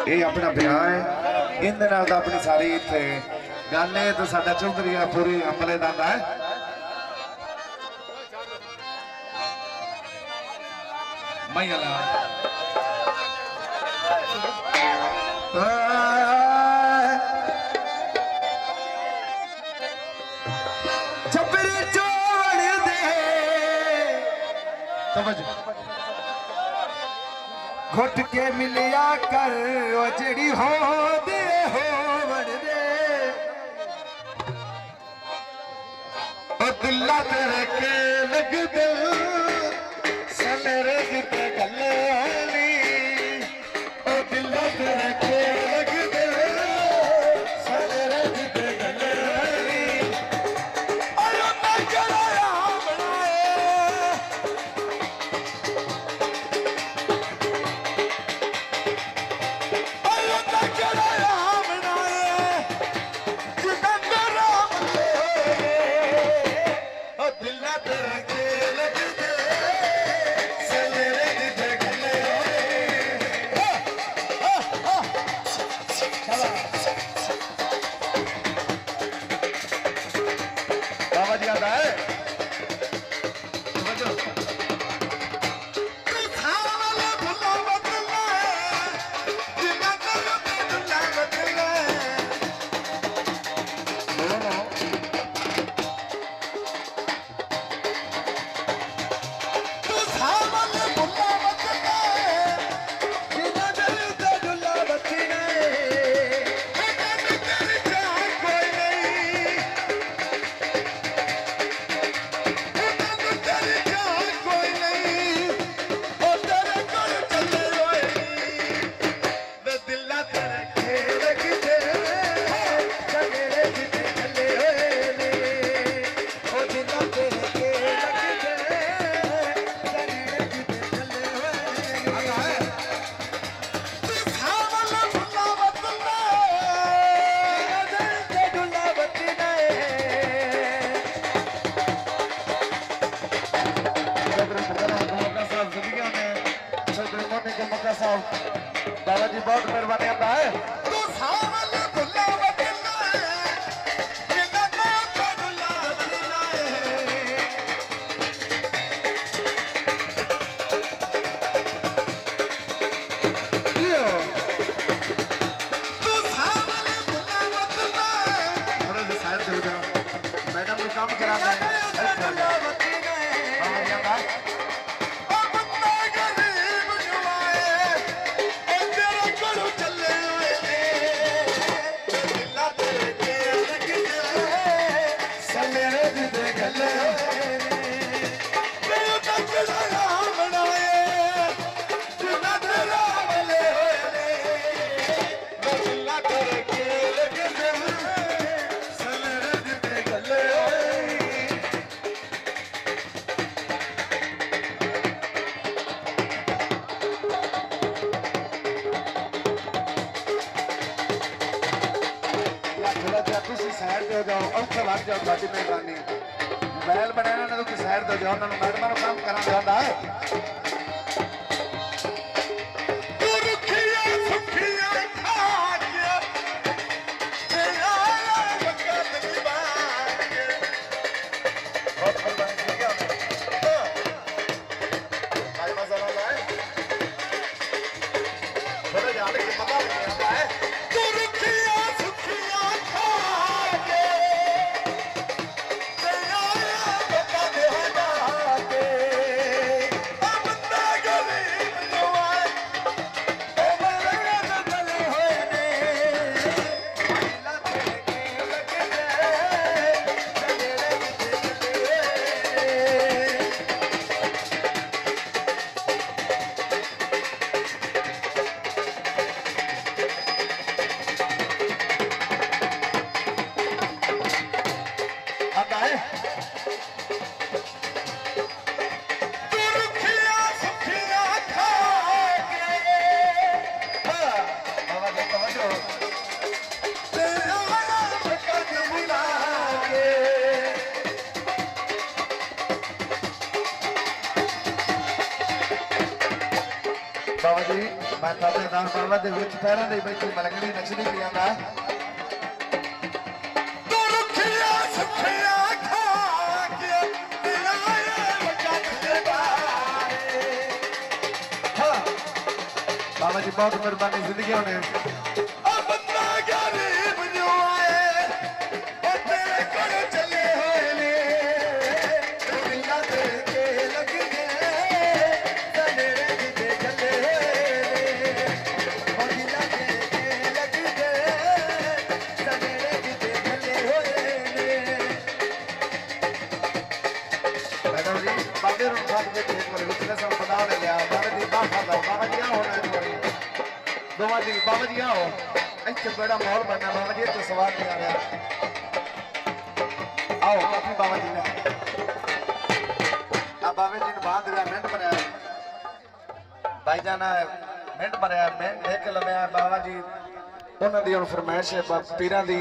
ये अपना ब्याह है इन अपनी सारी इतने गल है तो साडा चौधरी पूरी अमले का है। छपरी चोड़ दे घुट के मिलिया कर ओ जड़ी हो दे हो दे ओ दिल्ला तेरे के लग दिल समेरे जिते गले नी ओ दिल्ला तेरे के लग दिल समेरे जिते गले नी आयो मैं कराया बनाए दादा जी बहुत मेहरबानी आता है। मैडम को काम करा साइड हो जाओ औखे लग जाओ बाकी मेहरबानी मोबाइल बनाना ना तो साइड हो जाओ उन्होंने मैडम काम करा चाहता है। जी मैं ताबेदार बाबा दे विच पैरां दे बैठी मलंगड़ी नचदी पई आंदा तू रुखिया सुखिया खा के दिलाए वजन दे बारे हां बाबा जी बहुत मेहरबानी जिंदगी होने अब बंदा गरीब जो आए ओ तेरे कोल चले होए ने दुनिया दे के लग गए सनेरे दे चले होए ने दुनिया दे के लग गए सनेरे दे चले होए ने मैडम जी बाबे रू बात के एक विचले सब बना ले लिया बाबा जी बाबा जी होना है दोवा जी बाबा जी आओ इतने बड़ा माहौल बनना बाबा जी तो सवाल नहीं आ रहा आओ काफी बाबा जी ने अब बाबा जी ने बात दिया मिनट पर भाई जाना मिनट पर मिनट एक लम्या बाबा जी उन्होंने फरमाइश है पीर दी